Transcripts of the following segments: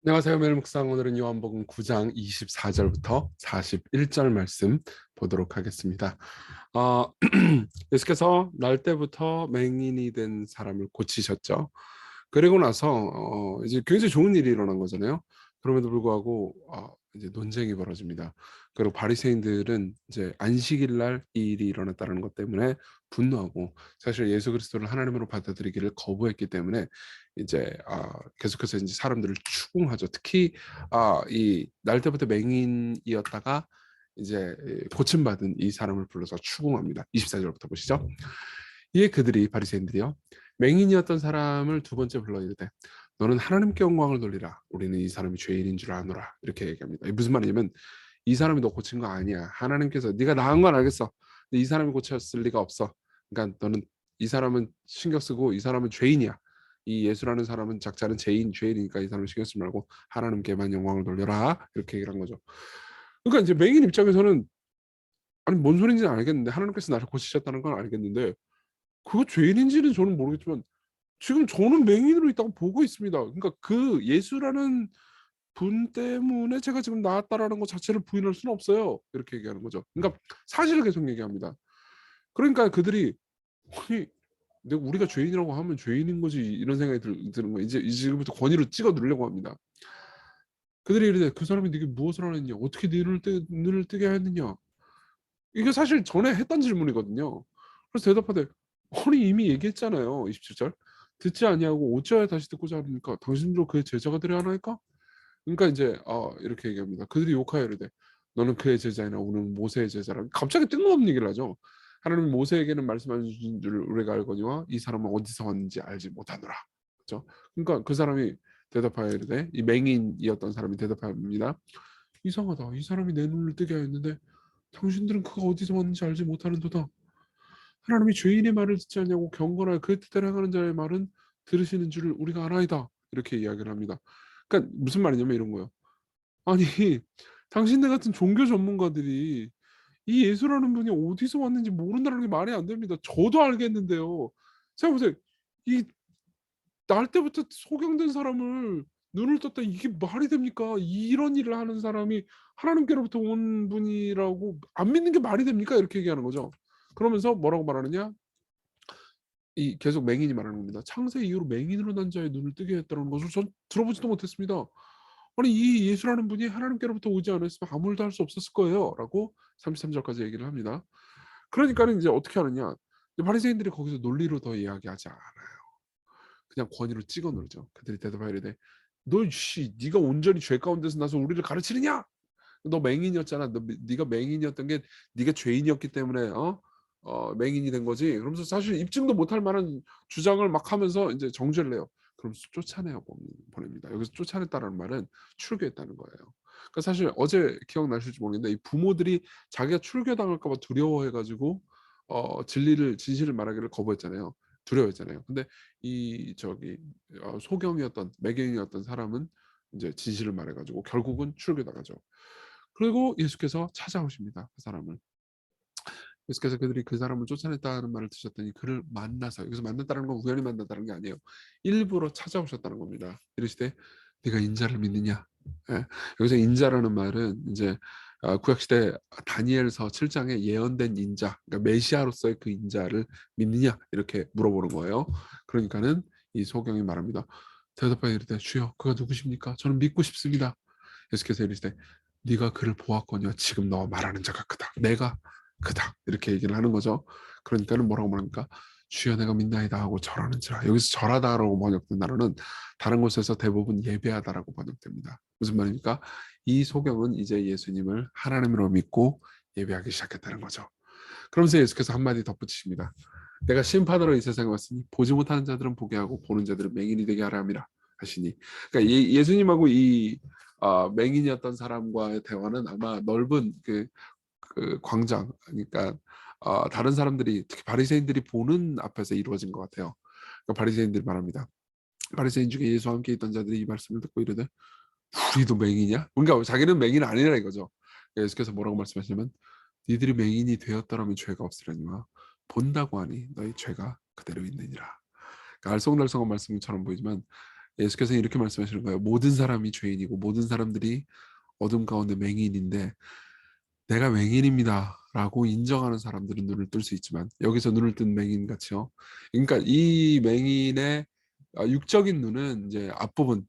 안녕하세요. 매일 묵상. 오늘은 요한복음 9장 24절부터 41절 말씀 보도록 하겠습니다. 예수께서 날 때부터 맹인이 된 사람을 고치셨죠. 그리고 나서 이제 굉장히 좋은 일이 일어난 거잖아요. 그럼에도 불구하고 이제 논쟁이 벌어집니다. 그리고 바리새인들은 이제 안식일 날 이 일이 일어났다는 것 때문에 분노하고, 사실 예수 그리스도를 하나님으로 받아들이기를 거부했기 때문에 이제 계속해서 이제 사람들을 추궁하죠. 특히 이 날 때부터 맹인이었다가 이제 고침받은 이 사람을 불러서 추궁합니다. 24절부터 보시죠. 이에 그들이, 바리새인들이요, 맹인이었던 사람을 두 번째 불러 이르되 너는 하나님께 영광을 돌리라. 우리는 이 사람이 죄인인 줄 아노라. 이렇게 얘기합니다. 이게 무슨 말이냐면, 이 사람이 너 고친 거 아니야. 하나님께서, 네가 나은 건 알겠어. 근데 이 사람이 고쳤을 리가 없어. 그러니까 너는, 이 사람은 신경 쓰고 이 사람은 죄인이야. 이 예수라는 사람은, 작자는 죄인이니까 이 사람은 신경 쓰지 말고 하나님께만 영광을 돌려라. 이렇게 얘기를 한 거죠. 그러니까 이제 맹인 입장에서는, 아니 뭔 소린지는 알겠는데, 하나님께서 나를 고치셨다는 건 알겠는데 그거 죄인인지는 저는 모르겠지만 지금 저는 맹인으로 있다고 보고 있습니다. 그러니까 그 예수라는 분 때문에 제가 지금 나았다라는 것 자체를 부인할 수는 없어요. 이렇게 얘기하는 거죠. 그러니까 사실을 계속 얘기합니다. 그러니까 그들이, 아니 내가, 우리가 죄인이라고 하면 죄인인 거지, 이런 생각이 드는 거예요. 이제 지금부터 권위로 찍어 누르려고 합니다. 그들이 이르되 그 사람이 네게 무엇을 하느냐, 어떻게 네 눈을 뜨게 하였느냐. 이게 사실 전에 했던 질문이거든요. 그래서 대답하되, 아니 이미 얘기했잖아요. 27절. 듣지 아니하고 어찌하여 다시 듣고자 하니까 당신도 그의 제자가 되려 하나이까? 그러니까 이제 이렇게 얘기합니다. 그들이 욕하여 이르되 너는 그의 제자이나 우리는 모세의 제자라. 갑자기 뜬금없는 얘기를 하죠. 하나님 모세에게는 말씀하신 줄 우리가 알거니와 이 사람은 어디서 왔는지 알지 못하노라. 그렇죠? 그러니까 그 사람이 대답하여 이르되, 이 맹인이었던 사람이 대답합니다. 이상하다. 이 사람이 내 눈을 뜨게 하였는데 당신들은 그가 어디서 왔는지 알지 못하는도다. 하나님이 죄인의 말을 듣지 않냐고 경건하여 그 뜻대로 행하는 자의 말은 들으시는 줄을 우리가 알아이다. 이렇게 이야기를 합니다. 그러니까 무슨 말이냐면 이런 거예요. 아니 당신들 같은 종교 전문가들이 이 예수라는 분이 어디서 왔는지 모른다는 게 말이 안 됩니다. 저도 알겠는데요. 생각해보세요. 이 날 때부터 소경된 사람을 눈을 떴다, 이게 말이 됩니까? 이런 일을 하는 사람이 하나님께로부터 온 분이라고 안 믿는 게 말이 됩니까? 이렇게 얘기하는 거죠. 그러면서 뭐라고 말하느냐? 이 계속 맹인이 말하는 겁니다. 창세 이후로 맹인으로 난 자의 눈을 뜨게 했다는 것을 전 들어보지도 못했습니다. 아니 이 예수라는 분이 하나님께로부터 오지 않았으면 아무 일도 할 수 없었을 거예요.라고 33절까지 얘기를 합니다. 그러니까는 이제 어떻게 하느냐? 바리새인들이 거기서 논리로 더 이야기하지 않아요. 그냥 권위로 찍어 누르죠. 그들이 대답하여 이르되 너 네가 온전히 죄 가운데서 나서 우리를 가르치느냐? 너 맹인이었잖아. 네가 맹인이었던 게 네가 죄인이었기 때문에 맹인이 된 거지. 그러면서 사실 입증도 못할 만한 주장을 막 하면서 이제 정죄를 해요. 그럼 쫓아내어 보냅니다. 여기서 쫓아냈다는 말은 출교했다는 거예요. 그러니까 사실 어제 기억나실지 모르겠는데, 이 부모들이 자기가 출교당할까 봐 두려워해가지고 진실을 말하기를 거부했잖아요. 두려워했잖아요. 근데 이 저기 소경이었던, 매경이었던 사람은 이제 진실을 말해가지고 결국은 출교당하죠. 그리고 예수께서 찾아오십니다. 그 사람을. 예수께서 그들이 그 사람을 쫓아냈다는 말을 드셨더니 그를 만나서, 여기서 만났다는 건 우연히 만났다는 게 아니에요. 일부러 찾아오셨다는 겁니다. 이르시되 네가 인자를 믿느냐? 예. 여기서 인자라는 말은 이제 구약시대 다니엘서 7장에 예언된 인자, 그러니까 메시아로서의 그 인자를 믿느냐? 이렇게 물어보는 거예요. 그러니까는 이 소경이 말합니다. 대답하여 이르되 주여 그가 누구십니까? 저는 믿고 싶습니다. 예수께서 이르시되 네가 그를 보았거니와 지금 너와 말하는 자가 그다. 내가 그다. 이렇게 얘기를 하는 거죠. 그러니까는 뭐라고 말합니까? 주여 내가 믿나이다 하고 절하는지라. 여기서 절하다라고 번역된 단어는 다른 곳에서 대부분 예배하다라고 번역됩니다. 무슨 말입니까? 이 소경은 이제 예수님을 하나님으로 믿고 예배하기 시작했다는 거죠. 그러면서 예수께서 한마디 덧붙이십니다. 내가 심판으로 이 세상에 왔으니 보지 못하는 자들은 보게 하고 보는 자들은 맹인이 되게 하라 함이라 하시니. 그러니까 예수님하고 이 맹인이었던 사람과의 대화는 아마 넓은 그 광장, 그러니까 다른 사람들이, 특히 바리새인들이 보는 앞에서 이루어진 것 같아요. 그러니까 바리새인들이 말합니다. 바리새인 중에 예수와 함께 있던 자들이 이 말씀을 듣고 이르되 우리도 맹인이냐? 그러니까 자기는 맹인 아니라 이거죠. 예수께서 뭐라고 말씀하시냐면 니들이 맹인이 되었더라면 죄가 없으려니와 본다고 하니 너희 죄가 그대로 있느니라. 그러니까 알쏭달쏭한 말씀처럼 보이지만 예수께서는 이렇게 말씀하시는 거예요. 모든 사람이 죄인이고 모든 사람들이 어둠 가운데 맹인인데 내가 맹인입니다 라고 인정하는 사람들은 눈을 뜰 수 있지만, 여기서 눈을 뜬 맹인 같이요. 그러니까 이 맹인의 육적인 눈은 이제 앞부분,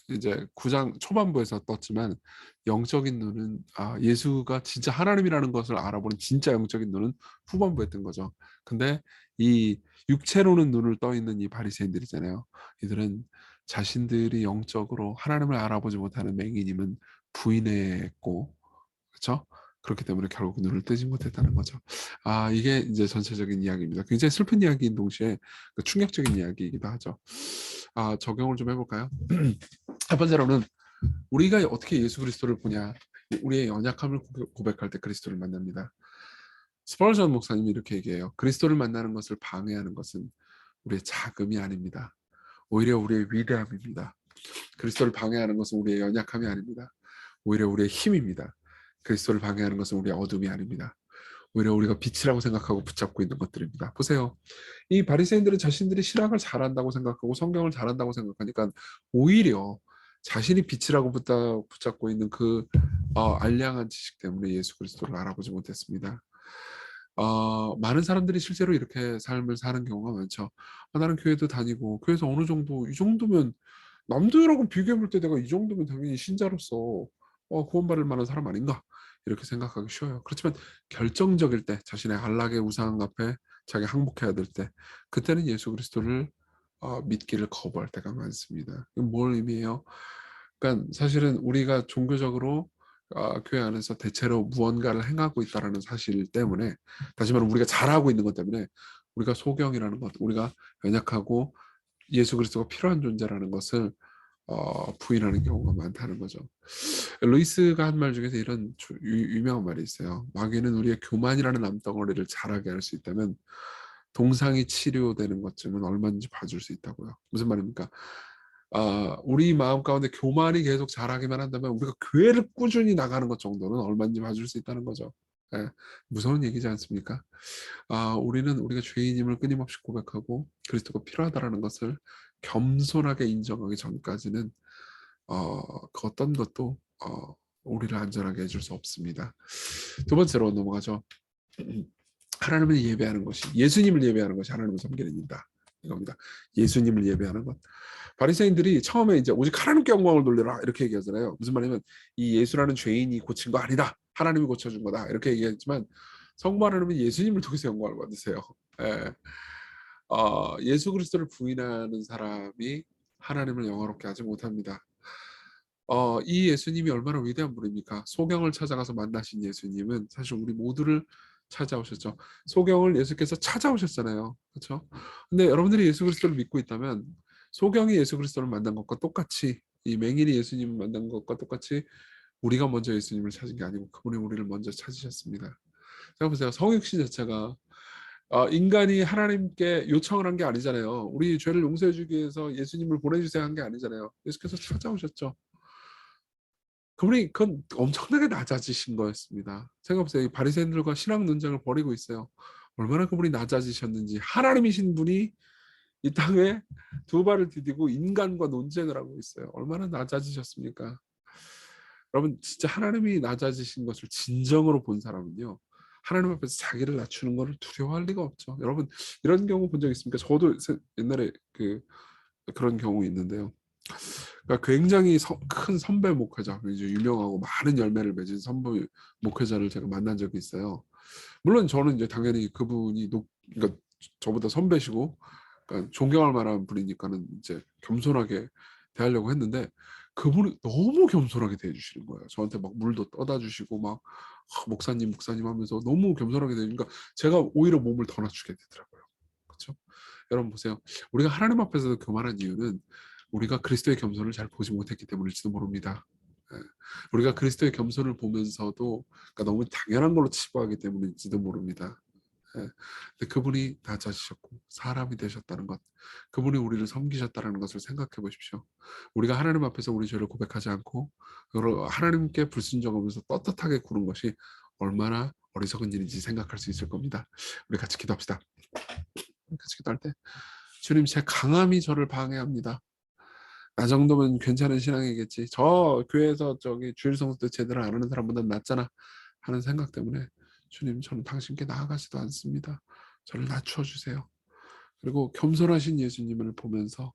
이제 9장 초반부에서 떴지만, 영적인 눈은 예수가 진짜 하나님이라는 것을 알아보는 진짜 영적인 눈은 후반부에 뜬 거죠. 근데 이 육체로는 눈을 떠 있는 이 바리새인들이잖아요. 이들은 자신들이 영적으로 하나님을 알아보지 못하는 맹인임은 부인했고, 그렇죠? 그렇기 때문에 결국 눈을 뜨지 못했다는 거죠. 이게 이제 전체적인 이야기입니다. 굉장히 슬픈 이야기인 동시에 충격적인 이야기이기도 하죠. 적용을 좀 해볼까요? 첫 번째로는 우리가 어떻게 예수 그리스도를 보냐, 우리의 연약함을 고백할 때 그리스도를 만납니다. 스펄전 목사님이 이렇게 얘기해요. 그리스도를 만나는 것을 방해하는 것은 우리의 자금이 아닙니다. 오히려 우리의 위대함입니다. 그리스도를 방해하는 것은 우리의 연약함이 아닙니다. 오히려 우리의 힘입니다. 그리스도를 방해하는 것은 우리의 어둠이 아닙니다. 오히려 우리가 빛이라고 생각하고 붙잡고 있는 것들입니다. 보세요. 이 바리새인들은 자신들이 신학을 잘한다고 생각하고 성경을 잘한다고 생각하니까 오히려 자신이 빛이라고 붙잡고 있는 그 알량한 지식 때문에 예수 그리스도를 알아보지 못했습니다. 많은 사람들이 실제로 이렇게 삶을 사는 경우가 많죠. 나는 교회도 다니고 교회에서 어느 정도 이 정도면 남들하고 비교해 볼 때 내가 이 정도면 당연히 신자로서 구원받을 만한 사람 아닌가 이렇게 생각하기 쉬워요. 그렇지만 결정적일 때, 자신의 안락의 우상 앞에 자기 항복해야 될 때, 그때는 예수 그리스도를 믿기를 거부할 때가 많습니다. 이건 뭘 의미해요? 그러니까 사실은 우리가 종교적으로 교회 안에서 대체로 무언가를 행하고 있다는 사실 때문에, 다시 말하면 우리가 잘하고 있는 것 때문에 우리가 소경이라는 것, 우리가 연약하고 예수 그리스도가 필요한 존재라는 것을 부인하는 경우가 많다는 거죠. 루이스가 한 말 중에서 이런 유명한 말이 있어요. 마귀는 우리의 교만이라는 암덩어리를 자라게 할 수 있다면 동상이 치료되는 것쯤은 얼마든지 봐줄 수 있다고요. 무슨 말입니까? 우리 마음 가운데 교만이 계속 자라기만 한다면 우리가 교회를 꾸준히 나가는 것 정도는 얼마든지 봐줄 수 있다는 거죠. 예, 무서운 얘기지 않습니까? 우리는 우리가 죄인임을 끊임없이 고백하고 그리스도가 필요하다라는 것을 겸손하게 인정하기 전까지는 그 어떤 것도 우리를 안전하게 해줄 수 없습니다. 두 번째로 넘어가죠. 하나님을 예배하는 것이, 예수님을 예배하는 것이 하나님을 섬기는 일이다. 이겁니다. 예수님을 예배하는 것. 바리새인들이 처음에 이제 오직 하나님께 영광을 돌려라 이렇게 얘기하잖아요. 무슨 말이냐면 이 예수라는 죄인이 고친 거 아니다. 하나님이 고쳐준 거다. 이렇게 얘기했지만 성부 하나님은 예수님을 통해서 영광을 받으세요. 예. 예수 그리스도를 부인하는 사람이 하나님을 영화롭게 하지 못합니다. 이 예수님이 얼마나 위대한 분입니까? 소경을 찾아가서 만나신 예수님은 사실 우리 모두를 찾아오셨죠. 소경을 예수께서 찾아오셨잖아요. 그렇죠? 근데 여러분들이 예수 그리스도를 믿고 있다면 소경이 예수 그리스도를 만난 것과 똑같이, 이 맹인이 예수님을 만난 것과 똑같이 우리가 먼저 예수님을 찾은 게 아니고 그분이 우리를 먼저 찾으셨습니다. 생각해보세요. 성육신 자체가 인간이 하나님께 요청을 한 게 아니잖아요. 우리 죄를 용서해 주기 위해서 예수님을 보내주세요 한 게 아니잖아요. 예수께서 찾아오셨죠. 그건 엄청나게 낮아지신 거였습니다. 생각해보세요. 이 바리새인들과 신학 논쟁을 벌이고 있어요. 얼마나 그분이 낮아지셨는지. 하나님이신 분이 이 땅에 두 발을 디디고 인간과 논쟁을 하고 있어요. 얼마나 낮아지셨습니까? 여러분, 진짜 하나님이 낮아지신 것을 진정으로 본 사람은요, 하나님 앞에서 자기를 낮추는 것을 두려워할 리가 없죠. 여러분, 이런 경우 본 적 있습니까? 저도 옛날에 그런 경우 있는데요. 그러니까 굉장히 큰 선배 목회자, 이제 유명하고 많은 열매를 맺은 선배 목회자를 제가 만난 적이 있어요. 물론 저는 이제 당연히 그분이 그러니까 저보다 선배시고, 그러니까 존경할 만한 분이니까는 이제 겸손하게 대하려고 했는데 그분이 너무 겸손하게 대해주시는 거예요. 저한테 막 물도 떠다 주시고 막 목사님 하면서 너무 겸손하게 대해주니까 제가 오히려 몸을 더 낮추게 되더라고요. 그렇죠? 여러분 보세요. 우리가 하나님 앞에서 교만한 이유는 우리가 그리스도의 겸손을 잘 보지 못했기 때문일지도 모릅니다. 예. 우리가 그리스도의 겸손을 보면서도 그러니까 너무 당연한 걸로 치부하기 때문일지도 모릅니다. 예. 근데 그분이 낮아지셨고 사람이 되셨다는 것, 그분이 우리를 섬기셨다는 것을 생각해 보십시오. 우리가 하나님 앞에서 우리 죄를 고백하지 않고 하나님께 불순종하면서 떳떳하게 구는 것이 얼마나 어리석은 일인지 생각할 수 있을 겁니다. 우리 같이 기도합시다. 같이 기도할 때 주님, 제 강함이 저를 방해합니다. 나 정도면 괜찮은 신앙이겠지. 저 교회에서 저기 주일 성수 때 제대로 안 하는 사람보다 낫잖아 하는 생각 때문에 주님, 저는 당신께 나아가지도 않습니다. 저를 낮춰 주세요. 그리고 겸손하신 예수님을 보면서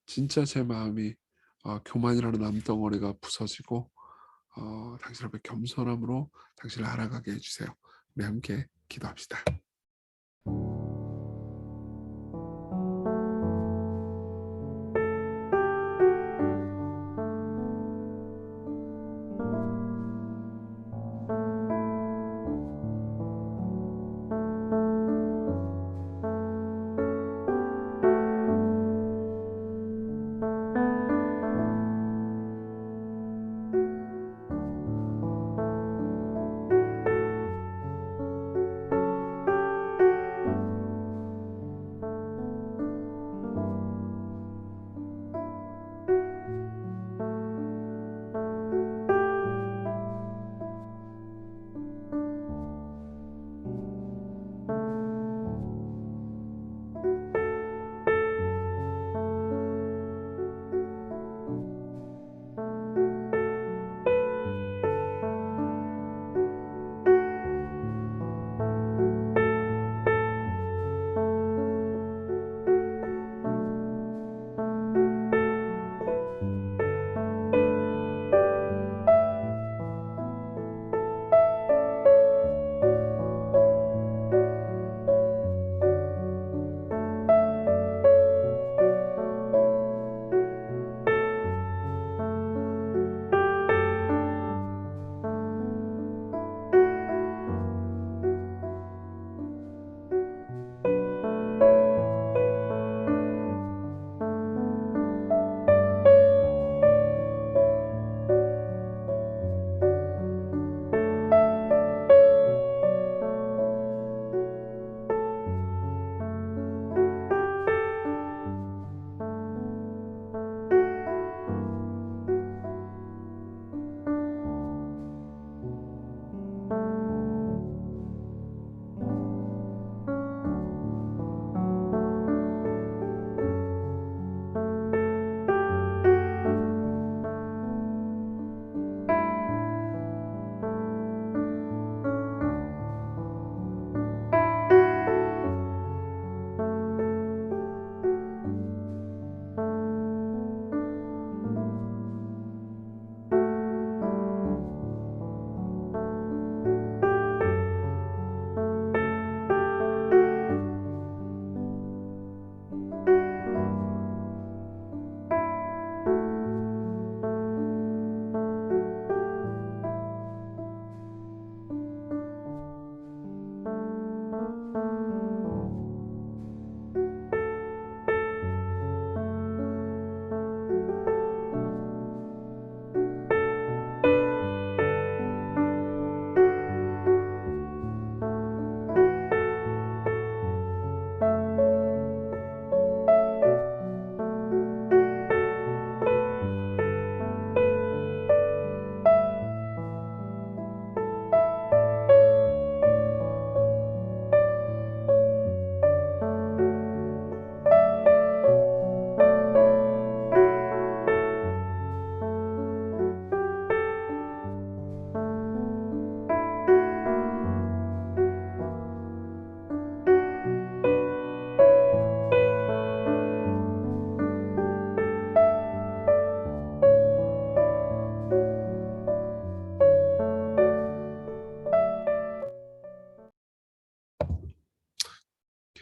진짜 제 마음이 교만이라는 암덩어리가 부서지고 당신 앞에 겸손함으로 당신을 알아가게 해주세요. 우리 함께 기도합시다.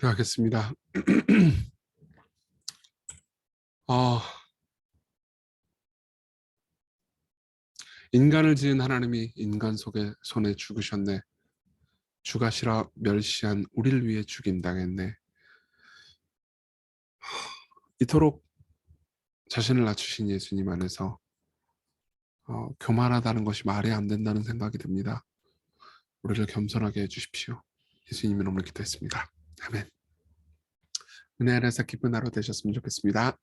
기도하겠습니다. 인간을 지은 하나님이 인간 속에 손에 죽으셨네. 주가 싫어 멸시한 우리를 위해 죽임당했네. 이토록 자신을 낮추신 예수님 안에서 교만하다는 것이 말이 안 된다는 생각이 듭니다. 우리를 겸손하게 해주십시오. 예수님 이름으로 기도했습니다. 아멘. 은혜 안에서 기쁜 하루 되셨으면 좋겠습니다.